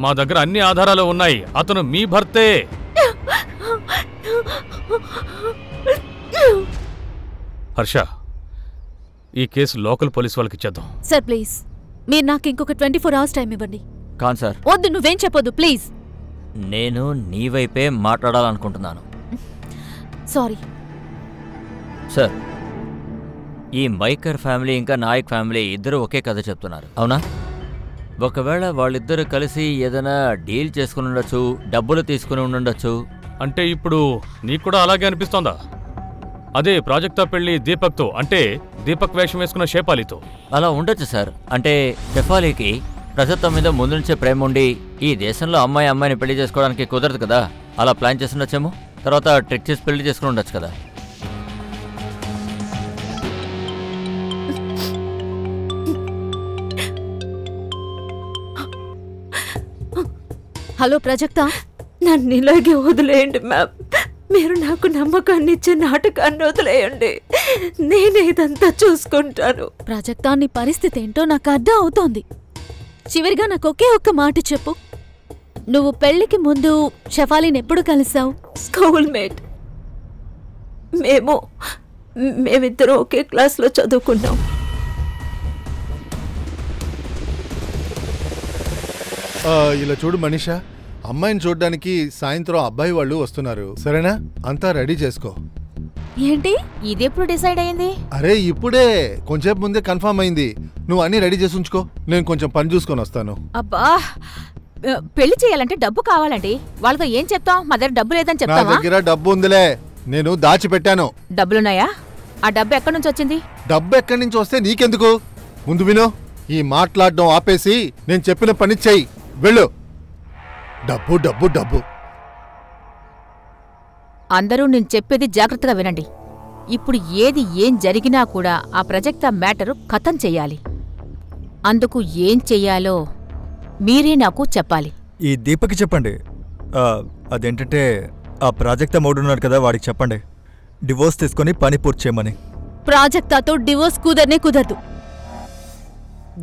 మా దగ్గర అన్ని ఆధారాలు ఉన్నాయి. అతను మీ భర్తే. హర్ష, ఈ కేసు లోకల్ పోలీస్ వాళ్ళకి ఇచ్చేద్దాం. సార్ ప్లీజ్, మీరు నాకు ఇంకొక 24 hours టైం ఇవ్వండి. కాన్ సార్, వద్దు, నువ్వేం చెప్పొద్దు ప్లీజ్. నేను నీ వైపే మాట్లాడాలనుకుంటున్నాను. సారీ సార్, ఈ మైకర్ ఫ్యామిలీ ఇంకా నాయక్ ఫ్యామిలీ ఇద్దరు ఒకే కథ చెప్తున్నారు, అవునా? ఒకవేళ వాళ్ళిద్దరూ కలిసి ఏదైనా డీల్ చేసుకుని ఉండొచ్చు, డబ్బులు తీసుకుని ఉండొచ్చు. అంటే ఇప్పుడు నీకు కూడా అలాగే అనిపిస్తోందా? అదే ప్రాజెక్టా పెళ్లి దీపక్తో, అంటే దీపక్ వేషం వేసుకున్న షేఫాలీతో. అలా ఉండొచ్చు సార్. అంటే షెఫాలీకి ప్రజత్వం మీద ముందు నుంచే ప్రేమ ఉండి ఈ దేశంలో అమ్మాయిని పెళ్లి చేసుకోవడానికి కుదరదు కదా, అలా ప్లాన్ చేసి ఉండొచ్చేమో. తర్వాత ట్రిక్ చేసి పెళ్లి చేసుకుని ఉండొచ్చు కదా. హలో ప్రాజెక్టా, నన్ను ఇలాగే వదిలేయండి మ్యామ్. మీరు నాకు నమ్మకాన్ని ఇచ్చే నాటకాన్ని వదిలేయండి. నేనే ఇదంతా చూసుకుంటాను. ప్రాజెక్టా, నీ పరిస్థితి ఏంటో నాకు అర్థం అవుతోంది. చివరిగా నాకు ఒకే ఒక్క మాట చెప్పు, నువ్వు పెళ్లికి ముందు షెఫాలీని ఎప్పుడు కలిసావు? School mate. మేమిద్దరం ఒకే క్లాస్లో చదువుకున్నాం. ఇలా చూడు మనీషా, అమ్మాయిని చూడడానికి సాయంత్రం అబ్బాయి వాళ్ళు వస్తున్నారు, సరేనా? అంతా రెడీ చేసుకో. ఏంటి ఇదెప్పుడు డిసైడ్ అయింది? అరే ఇప్పుడే, కొంచెంసేపు ముందే కన్ఫర్మ్ అయింది. నువ్వు అన్ని రెడీ చేసి ఉంచుకో, నేను కొంచెం పని చూసుకొని వస్తాను. అబ్బా, పెళ్లి చేయాలంటే డబ్బు కావాలండి. వాళ్ళతో ఏం చెప్తాం? మా దగ్గర డబ్బు లేదని నా చెప్తావా? దగ్గర డబ్బు ఉందిలే, నేను దాచిపెట్టాను. డబ్బులున్నాయా? ఆ డబ్బు ఎక్కడి నుంచి వచ్చింది? డబ్బు ఎక్కడి నుంచి వస్తే నీకెందుకు? ముందు విను, ఈ మాట్లాడడం ఆపేసి నేను చెప్పిన పని చెయ్యి, వెళ్ళు. డబ్బు డబ్బు డబ్బు. అందరూ నేను చెప్పేది జాగ్రత్తగా వినండి. ఇప్పుడు ఏం జరిగినా కూడా ఆ ప్రాజెక్ట్ మ్యాటరు ఖతం చెయ్యాలి. అందుకు ఏం చెయ్యాలో మీరే నాకు చెప్పాలి. ఈ దీపక్కి చెప్పండి. అదేంటంటే ఆ ప్రాజెక్ట్ మోడున్నాడు కదా, వాడికి చెప్పండి డివోర్స్ తీసుకొని పని పూర్తి చేయమని. ప్రాజెక్టాతో డివోర్స్ కుదరదు.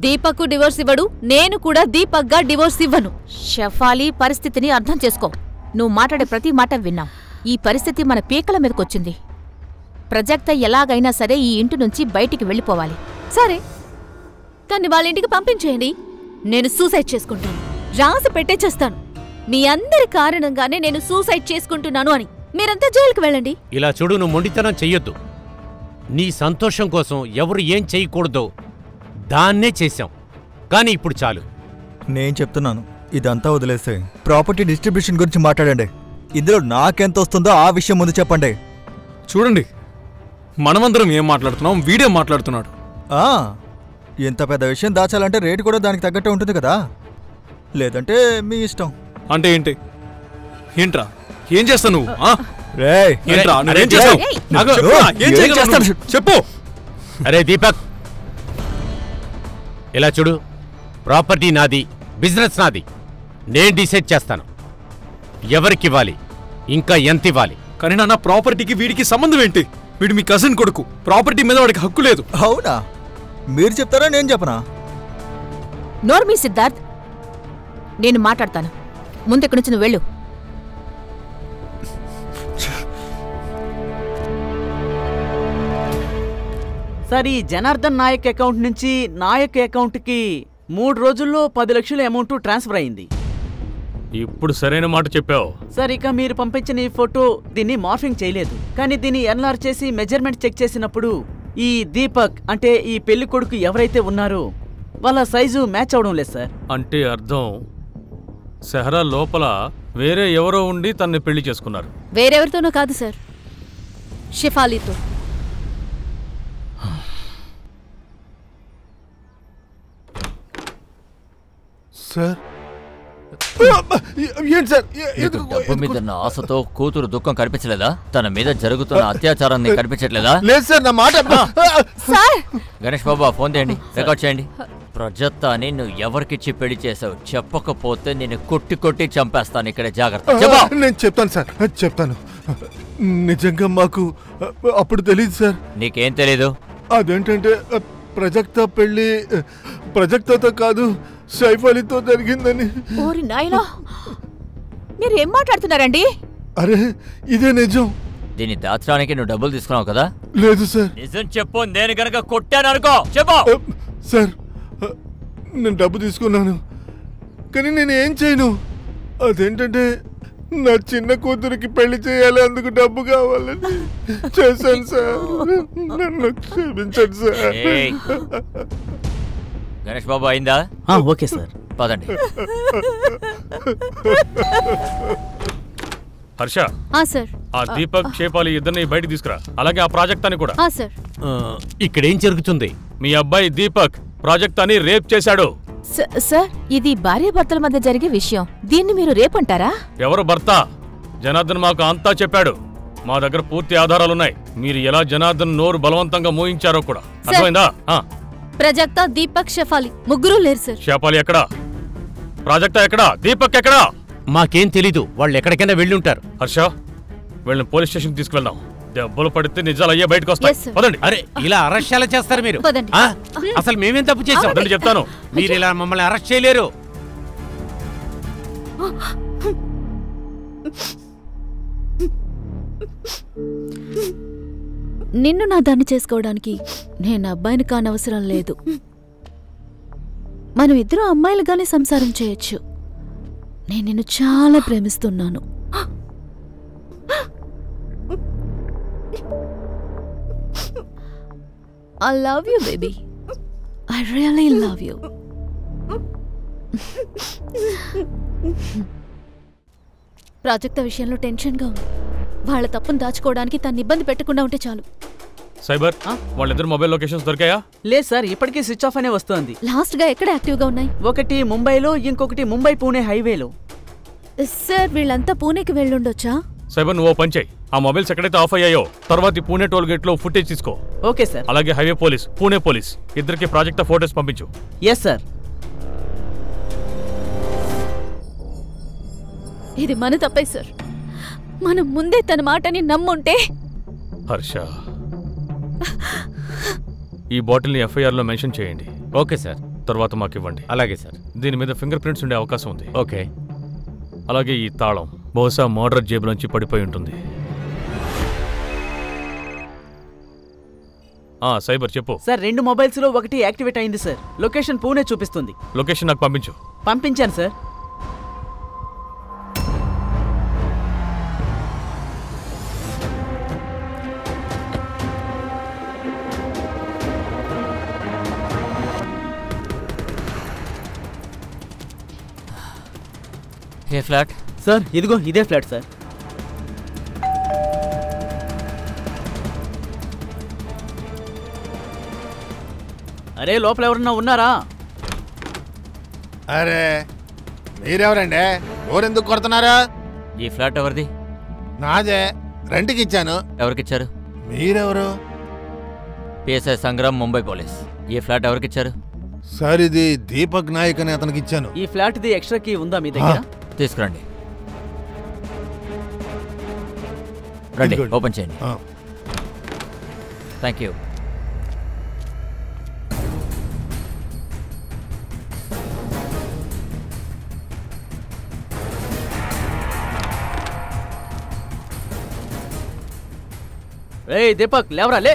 దీపక్ డివోర్స్ ఇవ్వడు, నేను కూడా దీపక్గా డివోర్స్ ఇవ్వను. షెఫాలీ, పరిస్థితిని అర్థం చేసుకో. నువ్వు మాట్లాడే ప్రతి మాట విన్నాం. ఈ పరిస్థితి మన పీకల మీదకొచ్చింది. ప్రాజెక్ట్ ఎలాగైనా సరే ఈ ఇంటి నుంచి బయటికి వెళ్ళిపోవాలి. సరే, కానీ వాళ్ళ ఇంటికి పంపించేయండి. నేను సూసైడ్ చేసుకుంటాను, రాసి పెట్టేచేస్తాను. మీ అందరి కారణంగానే నేను సూసైడ్ చేసుకుంటున్నాను అని. మీరంతా జైలుకి వెళ్ళండి. ఇలా చూడు, నువ్వు మొండితనం చెయ్యొద్దు. నీ సంతోషం కోసం ఎవరు ఏం చేయకూడదో దాన్నే చేశాం, కానీ ఇప్పుడు చాలు. నేను చెప్తున్నాను, ఇదంతా వదిలేస్తే ప్రాపర్టీ డిస్ట్రిబ్యూషన్ గురించి మాట్లాడండి. ఇందులో నాకెంత వస్తుందో ఆ విషయం ముందు చెప్పండి. చూడండి, మనమందరం ఏం మాట్లాడుతున్నాం, వీడే మాట్లాడుతున్నాడు. ఎంత పెద్ద విషయం దాచాలంటే రేటు కూడా దానికి తగ్గట్టే ఉంటుంది కదా, లేదంటే మీ ఇష్టం. అంటే ఏంటి? ఏంట్రా, ఏం చేస్తావు నువ్వు? చెప్పు. అరే దీపక్, ఇలా చూడు, ప్రాపర్టీ నాది, బిజినెస్ నాది. నేను డిసైడ్ చేస్తాను ఎవరికివ్వాలి, ఇంకా ఎంత ఇవ్వాలి. కానీ నాన్న, ప్రాపర్టీకి వీడికి సంబంధం ఏంటి? వీడు మీ కజిన్ కొడుకు, ప్రాపర్టీ మీద వాడికి హక్కు లేదు. అవునా? మీరు చెప్తారా నేను చెప్పనా? నోర్మీ సిద్ధార్థ్, నేను మాట్లాడతాను. ముందు ఇక్కడి నుంచి నువ్వు వెళ్ళు. సార్, ఈ జనార్దన్ నాయక్ అకౌంట్ నుంచి నాయక్ అకౌంట్కి 3 రోజుల్లో 10 లక్షల అమౌంట్ ట్రాన్స్ఫర్ అయింది. ఇప్పుడు సరైన మాట చెప్పావు. సార్, ఇక మీరు పంపించిన ఈ ఫోటో దీన్ని మార్ఫింగ్ చేయలేదు, కానీ దీన్ని ఎన్లార్ చేసి మెజర్మెంట్ చెక్ చేసినప్పుడు ఈ దీపక్ అంటే ఈ పెళ్లి కొడుకు ఎవరైతే ఉన్నారో వాళ్ళ సైజు మ్యాచ్ అవడం లేదు సార్. అంటే అర్థం సెహరా లోపల వేరే ఎవరో ఉండి తన్ని పెళ్లి చేసుకున్నారు. వేరెవరితోనో కాదు సార్, షెఫాలీతో. సార్ ఏంటి సార్? డబ్బు మీద ఉన్న ఆశతో కూతురు దుఃఖం కనిపించలేదా? తన మీద జరుగుతున్న అత్యాచారాన్ని కనిపించట్లేదా? లేదు సార్, నా మాట. గణేష్ బాబా, ఫోన్ చేయండి, రికార్డ్ చేయండి. ప్రజత్తాని నువ్వు ఎవరికిచ్చి పెళ్లి చేసావు? చెప్పకపోతే నేను కొట్టి కొట్టి చంపేస్తాను. ఇక్కడ జాగ్రత్త. నేను చెప్తాను సార్, చెప్తాను. నిజంగా మాకు అప్పుడు తెలియదు సార్. నీకేం తెలీదు? అదేంటంటే ప్రజక్త పెళ్లి ప్రజక్తతో కాదు సైఫ్ అలీతో జరిగిందని. ఓరి నాయనా, మీరు ఏం మాట్లాడుతున్నారండి? అరే ఇదే నిజం. దీన్ని దాచడానికి నువ్వు డబ్బులు తీసుకున్నావు కదా? లేదు సార్. నిజం చెప్పు, నేను గనక కొట్టాను అనుకో. చెప్పు సార్, నేను డబ్బు తీసుకున్నాను, కానీ నేను ఏం చేయను. అదేంటంటే నా చిన్న కూతురికి పెళ్లి చేయాలి, అందుకు డబ్బు కావాలని చేశాను సార్. నన్ను క్షమించండి సార్. గణేష్ బాబు అయిందా? ఓకే సార్, పదండి. హర్ష, సార్. ఆ దీపక్ షేపాలి ఇద్దరిని బయటికి తీసుకురా. అలాగే ఆ ప్రాజెక్ట్ అని కూడా. సార్. ఇక్కడేం జరుగుతుంది? మీ అబ్బాయి దీపక్ ప్రాజెక్ట్ అని రేప్ చేశాడు. సార్, ఇది భార్యాభర్తల మధ్య జరిగే విషయం. దీన్ని మీరు రేపంటారా? ఎవరు భర్త? జనార్దన్ మాకు అంతా చెప్పాడు. మా దగ్గర పూర్తి ఆధారాలున్నాయి. మీరు ఎలా జనార్దన్ నోరు బలవంతంగా మోయించారో కూడా. అర్థమైందా? ప్రజక్త, దీపక్, షెఫాలి ముగ్గురు లేరు సార్. షేపాలి ఎక్కడా? ప్రాజెక్ట్ ఎక్కడా? దీపక్ ఎక్కడా? మాకేం తెలీదు. వాళ్ళు ఎక్కడికైనా వెళ్ళి ఉంటారు. హర్ష, వీళ్ళని పోలీస్ స్టేషన్ తీసుకువెళ్దాం. దెబ్బలు పడితే నిజాలు అయ్యే బయటకు వస్తాయి. పదండి. అరే, ఇలా అరెస్ట్ ఎలా చేస్తారు మీరు? అసలు మేమేం తప్పు చేసాం? చెప్తాను. మీరు ఇలా మమ్మల్ని అరెస్ట్ చేయలేరు. నిన్ను నా దాన్ని చేసుకోవడానికి నేను అబ్బాయిని కానవసరం లేదు. మనం ఇద్దరు అమ్మాయిలుగానే సంసారం చేయొచ్చు. నేను నిన్ను చాలా ప్రేమిస్తున్నాను. I love you, baby. I really love you. Project విషయంలో టెన్షన్గా ఉంది. వాళ్ళ తప్పును దాచుకోవడానికి తను ఇబ్బంది పెట్టకుండా ఉంటే చాలు. సైబర్, వాళ్ళిద్దరు మొబైల్ లొకేషన్స్ దొరికాయా? లేదు సార్, ఇప్పటికీ స్విచ్ ఆఫ్ అనే వస్తుంది. లాస్ట్ గా ఎక్కడ యాక్టివ్గా ఉన్నాయి? ఒకటి ముంబైలో, ఇంకొకటి ముంబై పూణే హైవేలో. సార్, వీళ్ళంతా పూణేకి వెళ్ళుండొచ్చా? సైబర్, నువ్వు పంచాయి. ఆ మొబైల్స్ ఎక్కడైతే ఆఫ్ అయ్యాయో తర్వాత పూణే టోల్ గేట్ లో ఫుటేజ్ తీసుకో. Okay sir. అలాగే హైవే పోలీస్, పూణే పోలీస్ ఇద్దరికి ప్రాజెక్ట్ ఫోటోస్ పంపించు. Yes sir. ఇది మన తప్పే సార్. మనం ముందే తన మాటని నమ్ముంటే. హర్ష, ఈ బాటిల్ ని ఎఫ్ఐఆర్ లో మెన్షన్ చేయండి. Okay sir. తర్వాత మాకు ఇవ్వండి. అలాగే సార్. దీని మీద ఫింగర్ ప్రింట్స్ ఉండే అవకాశం ఉంది. ఓకే. అలాగే ఈ తాళం బహుశా మోడర్ జేబులోంచి పడిపోయి ఉంటుంది. సైబర్ చెప్పు. సార్, 2 మొబైల్స్ లో ఒకటి యాక్టివేట్ అయింది సార్. లొకేషన్ పూణే చూపిస్తుంది. లొకేషన్ నాకు పంపించు. పంపించాను సార్. ఏ ఫ్లాట్? సార్, ఇదిగో ఇదే ఫ్లాట్ సార్. అరే, లోపల ఎవరన్నా ఉన్నారా? అరే, మీరెవరండి? ఎవరెందుకు కొడుతున్నారా? ఈ ఫ్లాట్ ఎవరిది? నాదే. రెంట్కి ఇచ్చాను. ఎవరికిచ్చారు? మీరెవరు? PSI Sangram, Mumbai police. ఈ ఫ్లాట్ ఎవరికిచ్చారు? సార్, ఇది దీపక్ నాయక్ అని అతనికి ఇచ్చాను. ఈ ఫ్లాట్ ది ఎక్స్ట్రా కీ ఉందా మీ దగ్గర? తీసుకురండి. రండి, ఓపెన్ చేయండి. Thank you. ఏయ్ దీపక్, లేవరా, లే.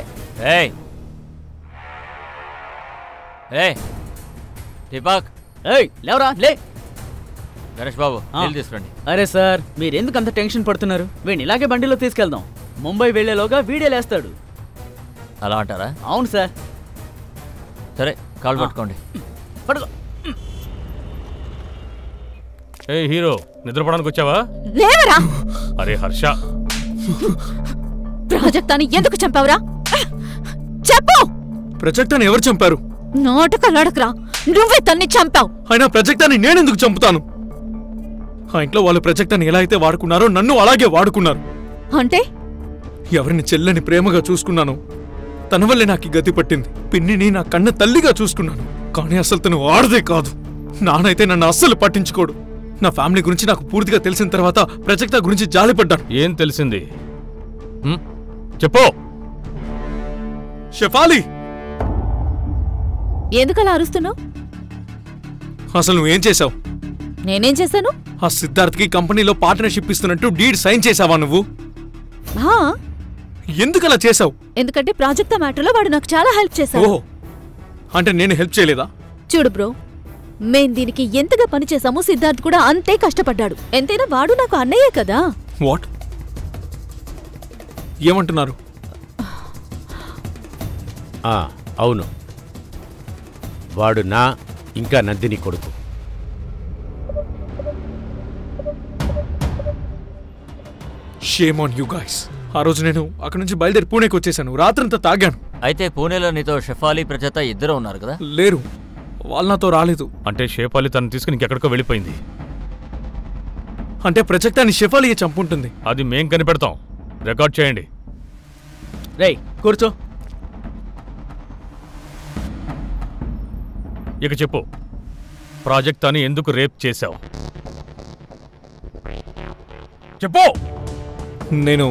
ఏయ్ ఏయ్ దీపక్, ఏయ్ లేవరా, లే. గణేష్ బాబు, నీళ్ళు తీసుకురండి. అరే సార్, మీరెందుకు అంత టెన్షన్ పడుతున్నారు? వీడిని ఇలాగే బండిలో తీసుకెళ్దాం. ముంబై వెళ్లేలోగా వీడే లేస్తాడు. అలా అంటారా? అవును సార్. సరే, కాళ్ళు పట్టుకోండి. పట్టుకో. ఏ హీరో, నిద్రపోవడానికి వచ్చావా? లేవరా. అరే హర్ష, ప్రాజెక్ట్ అని ఎందుకు చంపావురా? చెప్పు. ప్రాజెక్ట్ అని ఎవరు చంపారు? నాటకాలు అడగరా. నువ్వే తన్ని చంపావు. అయినా ప్రాజెక్ట్ అని నేనెందుకు చంపుతాను? ఆ ఇంట్లో వాళ్ళు ప్రాజెక్ట్ అని ఎలా అయితే వాడుకున్నారో నన్ను అలాగే వాడుకున్నారు. అంటే ఎవరిని చెల్లని ప్రేమగా చూసుకున్నాను, తన వల్లే నాకు గతి పట్టింది. పిన్నిని నా కన్న తల్లిగా చూసుకున్నాను. కానీ అసలు తను ఆడదే కాదు. నానైతే నన్ను అస్సలు పట్టించుకోడు. నా ఫ్యామిలీ గురించి నాకు పూర్తిగా తెలిసిన తర్వాత ప్రాజెక్ట్ గురించి జాలిపడ్డాను. ఏం తెలిసింది చెప్పు. షెఫాలి, ఎందుకలా అరుస్తున్నావు? అసలు నువ్వేం చేసావు? నేనేం చేశాను? ఆ సిద్ధార్థ్కి కంపెనీలో పార్ట్నర్షిప్ ఇస్తున్నట్టు డీడ్ సైన్ చేసావా నువ్వు? ఎందుకలా చేసావు? ఎందుకంటే ప్రాజెక్ట్ మ్యాటర్లో వాడు నాకు చాలా హెల్ప్ చేశాడు. ఓహో, అంటే నేను హెల్ప్ చేయలేదా? చూడు బ్రో, మేం దీనికి ఎంతగా పనిచేసామో సిద్ధార్థ్ కూడా అంతే కష్టపడ్డాడు. ఎంతైనా వాడు నాకు అన్నయ్యే కదా. వాట్? ఏమంటున్నారు? అవును, వాడు నా ఇంకా నందిని కొడుకు. Shame on you guys. ఆ రోజు నేను అక్కడి నుంచి బయలుదేరి పూణేకి వచ్చేసాను. రాత్రంతా తాగాను. అయితే పూణేలో నీతో షెఫాలి ప్రజత ఇద్దరు ఉన్నారు కదా? లేరు, వాళ్ళు నాతో రాలేదు. అంటే షేఫాలి తను తీసుకుని ఇంకెక్కడికో వెళ్ళిపోయింది. అంటే ప్రజక్తాన్ని షెఫాలియే చంపుంటుంది. అది మేం కనిపెడతాం. రికార్డ్ చేయండి. రేయ్ కూర్చో. ఇక చెప్పు, ప్రాజెక్ట్ ఎందుకు రేప్ చేశావు? చెప్పు. నేను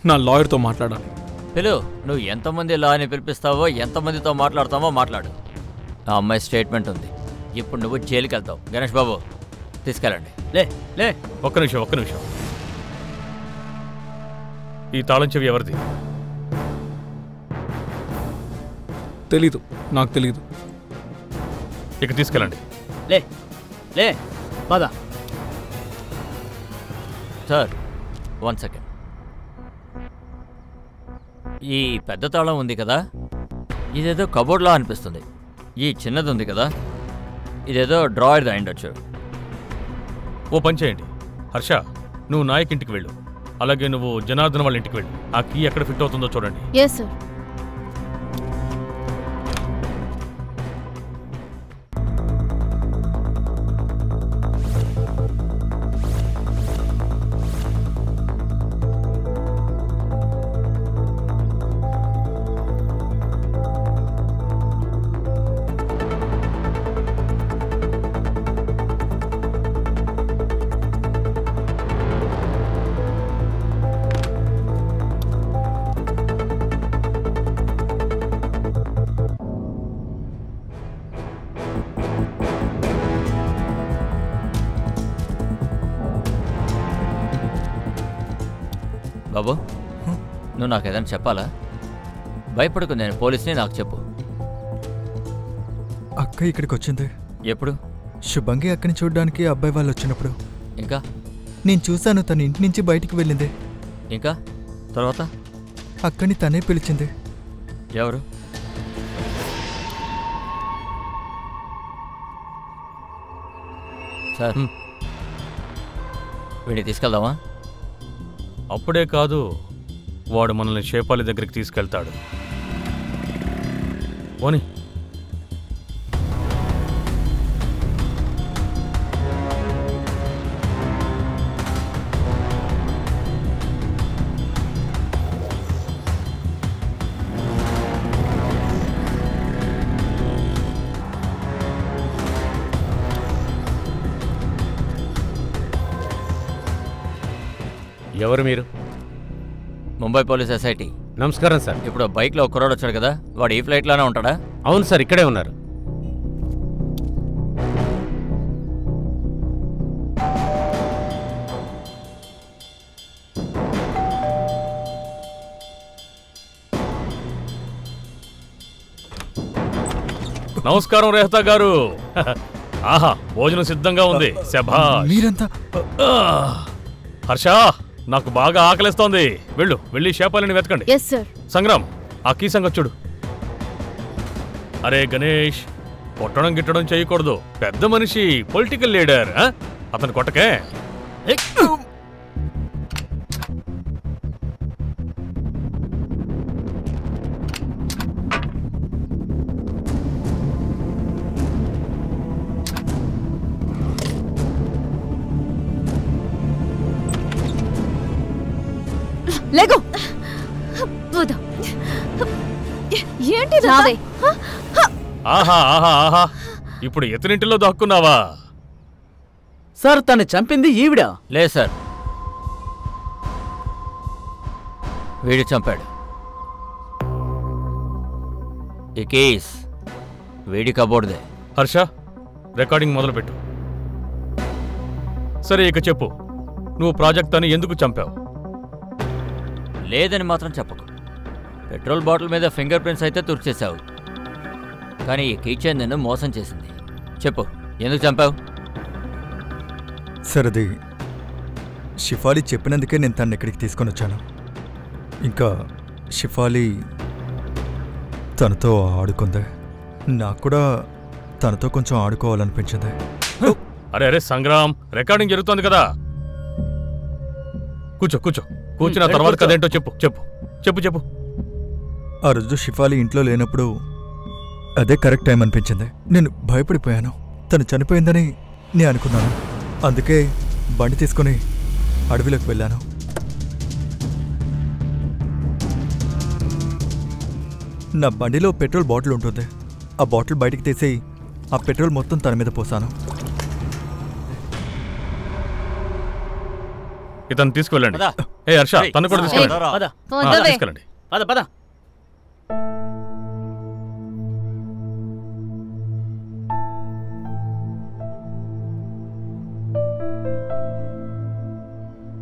నా లాయర్తో మాట్లాడాలి. పిలు, నువ్వు ఎంతమంది లాయర్ని పిలిపిస్తావో, ఎంతమందితో మాట్లాడతావో మాట్లాడు. ఆ అమ్మాయి స్టేట్మెంట్ ఉంది. ఇప్పుడు నువ్వు జైలుకి వెళ్తావు. గణేష్ బాబు తీసుకెళ్ళండి. లే ఒక్క నిమిషం. ఈ తాళం చెవి ఎవరిది? తెలీదు, నాకు తెలీదు. ఇక తీసుకెళ్ళండి. లే పద. Sir 1 second. ఈ పెద్ద తాళం ఉంది కదా, ఇదేదో కబోర్డ్లా అనిపిస్తుంది. ఈ చిన్నది ఉంది కదా, ఇదేదో డ్రాయర్ది అయిండొచ్చు. ఓ పని చేయండి హర్ష, నువ్వు నాయక్ ఇంటికి వెళ్ళు. అలాగే నువ్వు జనార్దన్ వాళ్ళ ఇంటికి వెళ్ళు. ఆ కీ ఎక్కడ ఫిట్ అవుతుందో చూడండి. Yes sir. బాబు, నువ్వు నాకు ఏదైనా చెప్పాలా? భయపడకు, నేను పోలీస్ని. నాకు చెప్పు. అక్క ఇక్కడికి వచ్చింది. ఎప్పుడు? శుభంగి అక్కని చూడడానికి అబ్బాయి వాళ్ళు వచ్చినప్పుడు. ఇంకా? నేను చూశాను, తన ఇంటి నుంచి బయటికి వెళ్ళింది. ఇంకా తర్వాత? అక్కని తనే పిలిచింది. ఎవరు? సార్, వీడిని తీసుకెళ్దామా? అప్పుడే కాదు, వాడు మనల్ని షేఫాలి దగ్గరికి తీసుకెళ్తాడు. పోనీ. ఎవరు మీరు? Mumbai police SIT. నమస్కారం సార్. ఇప్పుడు బైక్లో ఒక కుర్రాడు వచ్చాడు కదా, వాడు ఈ ఫ్లైట్లోనే ఉంటాడా? అవును సార్, ఇక్కడే ఉన్నారు. నమస్కారం రెహతా గారు. ఆహా, భోజనం సిద్ధంగా ఉంది. శభాష్. మీరంతా? హర్ష, నాకు బాగా ఆకలిస్తోంది. వెళ్ళి షేఫాలిని వెతకండి. Yes sir. సంగ్రామ్, ఆ కీ సంగతి చూడు. అరే గణేష్, కొట్టడం గిట్టడం చేయకూడదు. పెద్ద మనిషి, పొలిటికల్ లీడర్. అతను కొట్టకే. లేగు. ఏంటి రావే? ఆహా ఆహా ఆహా, ఇప్పుడు ఎతనింటిలో దాక్కున్నావా? సార్, తను చంపింది ఈవిడ. లేదు సార్, వీడు చంపాడు. ఈ కేస్ వేడి కబోర్డ్దే. హర్ష, రికార్డింగ్ మొదలుపెట్టు. సరే, ఇక చెప్పు, నువ్వు ప్రాజెక్ట్ అని ఎందుకు చంపావు? లేదని మాత్రం చెప్పకు. పెట్రోల్ బాటిల్ మీద ఫింగర్ ప్రింట్స్ అయితే తుడిచేశావు, కానీ ఈ కిచెన్ నిన్ను మోసం చేసింది. చెప్పు, ఎందుకు చంపావు? సార్, అది షిఫాలి చెప్పినందుకే నేను తను ఇక్కడికి తీసుకొని వచ్చాను. ఇంకా షిఫాలి తనతో ఆడుకుంది. నాకు కూడా తనతో కొంచెం ఆడుకోవాలనిపించింది. అరే అరే సంగ్రామ్, రికార్డింగ్ జరుగుతోంది కదా. కూర్చో కూర్చో, కూర్చున్న తర్వాత కదేంటో చెప్పు చెప్పు చెప్పు చెప్పు. ఆ రోజు షిఫాలి ఇంట్లో లేనప్పుడు అదే కరెక్ట్ టైం అనిపించింది. నేను భయపడిపోయాను. తను చనిపోయిందని నేను అనుకున్నాను. అందుకే బండి తీసుకుని అడవిలోకి వెళ్ళాను. నా బండిలో పెట్రోల్ బాటిల్ ఉంటుంది. ఆ బాటిల్ బయటికి తీసి ఆ పెట్రోల్ మొత్తం తన మీద పోసాను. ఇతను తీసుకువెళ్ళండి. ఏ హర్ష, తను కూడా తీసుకెళ్ళండి. పద పద.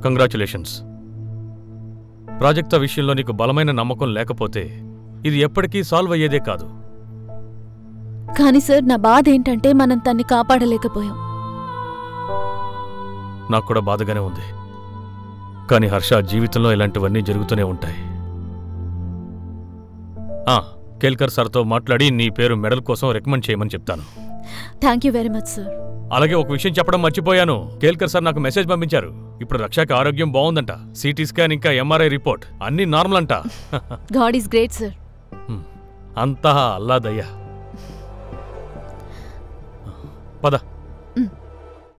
కంగ్రాచులేషన్స్. ప్రాజెక్ట్ విషయంలో నీకు బలమైన నమ్మకం లేకపోతే ఇది ఎప్పటికీ సాల్వ్ అయ్యేదే కాదు. కానీ సార్, నా బాధ ఏంటంటే మనం తన్ని కాపాడలేకపోయాం. నాకు కూడా బాధగానే ఉంది. కానీ హర్ష, జీవితంలో ఇలాంటివన్నీ జరుగుతూనే ఉంటాయి. కేల్కర్ సార్తో మాట్లాడి నీ పేరు మెడల్ కోసం రికమెండ్ చేయమని చెప్తాను. Thank you very much sir. అలాగే ఒక విషయం చెప్పడం మర్చిపోయాను. కేల్కర్ సార్ నాకు మెసేజ్ పంపించారు. ఇప్పుడు రక్షకి ఆరోగ్యం బాగుందంట. సిటీ స్కాన్ ఇంకా ఎంఆర్ఐ రిపోర్ట్ అన్నీ నార్మల్ అంట. God is great sir. అంతా అల్లాదయ్యా. పద.